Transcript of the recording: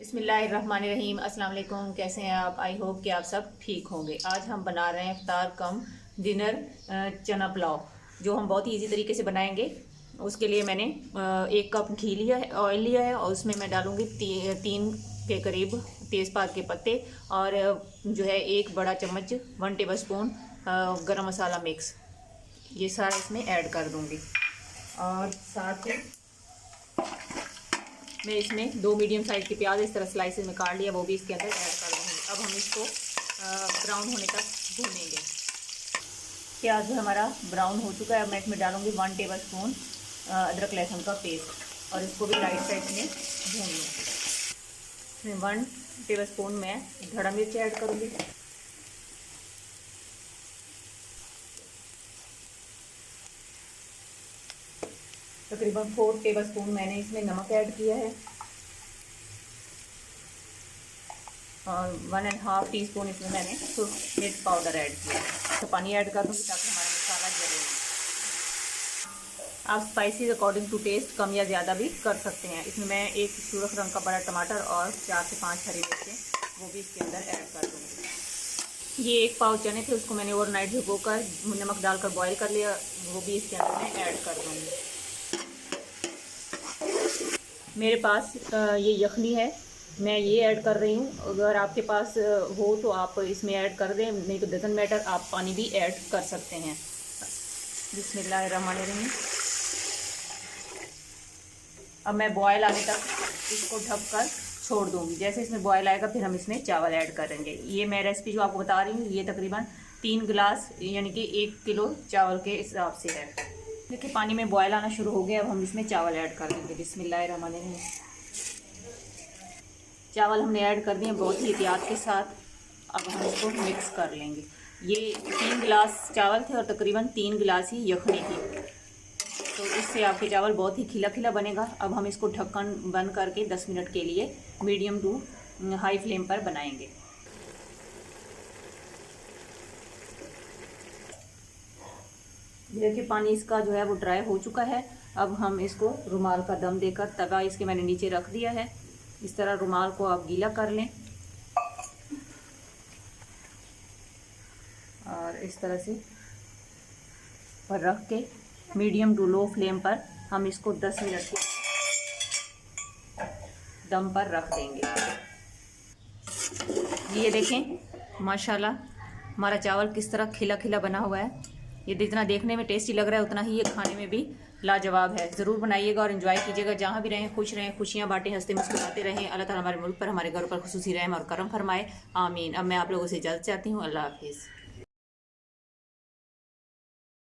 बिस्मिल्लाहिर्रहमानिर्रहीम। अस्सलाम वालेकुम। कैसे हैं आप? आई होप कि आप सब ठीक होंगे। आज हम बना रहे हैं इफ्तार कम डिनर चना पुलाव, जो हम बहुत ही इजी तरीके से बनाएंगे। उसके लिए मैंने 1 कप घी लिया है, ऑयल लिया है, और उसमें मैं डालूंगी 3 के करीब तेज़पात के पत्ते, और जो है 1 बड़ा चम्मच 1 टेबल स्पून गरम मसाला मिक्स, ये सारा इसमें ऐड कर दूंगी। और साथ ही मैं इसमें 2 मीडियम साइज़ की प्याज इस तरह स्लाइसेस में काट लिया, वो भी इसके अंदर ऐड कर दूँगी। अब हम इसको ब्राउन होने तक भूनेंगे। प्याज जो हमारा ब्राउन हो चुका है, अब मैं इसमें डालूँगी 1 टेबल स्पून अदरक लहसुन का पेस्ट, और इसको भी राइट साइड में भून लूँगी। इसमें 1 टेबल स्पून मैं धड़ा मिर्च ऐड करूँगी। तकरीबन 4 टेबल स्पून मैंने इसमें नमक ऐड किया है, और 1.5 टीस्पून इसमें मैंने मिर्च पाउडर ऐड किया है। तो पानी ऐड कर दूँगी ताकि हमारा मसाला जले। आप स्पाइसीज अकॉर्डिंग टू टेस्ट कम या ज़्यादा भी कर सकते हैं। इसमें मैं 1 सुर्ख रंग का बड़ा टमाटर और 4 से 5 हरी मिर्चें, वो भी इसके अंदर ऐड कर दूँगी। ये 1 पाव चने थे, उसको मैंने ओवरनाइट भिगोकर नमक डालकर बॉईल कर लिया, वो भी इसके अंदर मैं ऐड कर दूँगी। मेरे पास ये यखनी है, मैं ये ऐड कर रही हूँ। अगर आपके पास हो तो आप इसमें ऐड कर दें, नहीं तो डजंट मैटर, आप पानी भी ऐड कर सकते हैं। बिस्मिल्लाहिर्रहमानिर्रहीम। अब मैं बॉयल आने तक इसको ढककर छोड़ दूँगी। जैसे इसमें बॉयल आएगा फिर हम इसमें चावल ऐड करेंगे। ये मैं रेसिपी जो आपको बता रही हूँ, ये तकरीबन 3 गिलास यानी कि 1 किलो चावल के हिसाब से है। देखिए पानी में बॉयल आना शुरू हो गया, अब हम इसमें चावल ऐड कर देंगे। बिस्मिल्लाहिर्रहमानिर्रहीम। चावल हमने ऐड कर दिए बहुत ही एहतियात के साथ। अब हम इसको मिक्स कर लेंगे। ये 3 गिलास चावल थे और तकरीबन 3 गिलास ही यखनी थी, तो इससे आपके चावल बहुत ही खिला खिला बनेगा। अब हम इसको ढक्कन बंद करके 10 मिनट के लिए मीडियम टू हाई फ्लेम पर बनाएंगे। देखिए पानी इसका जो है वो ड्राई हो चुका है। अब हम इसको रुमाल का दम देकर, तवा इसके मैंने नीचे रख दिया है, इस तरह रुमाल को आप गीला कर लें, और इस तरह से पर रख के मीडियम टू लो फ्लेम पर हम इसको 10 मिनट के दम पर रख देंगे। ये देखें माशाल्लाह हमारा चावल किस तरह खिला खिला बना हुआ है। ये जितना देखने में टेस्टी लग रहा है उतना ही ये खाने में भी लाजवाब है। ज़रूर बनाइएगा और एंजॉय कीजिएगा। जहाँ भी रहें खुश रहें, खुशियाँ बांटें, हंसते मुस्कुराते रहें। अल्लाह ताला हमारे मुल्क पर, हमारे घरों पर खुसूसी रहम और करम फरमाए। आमीन। अब मैं आप लोगों से इजाज़त चाहती हूँ। अल्लाह हाफिज़।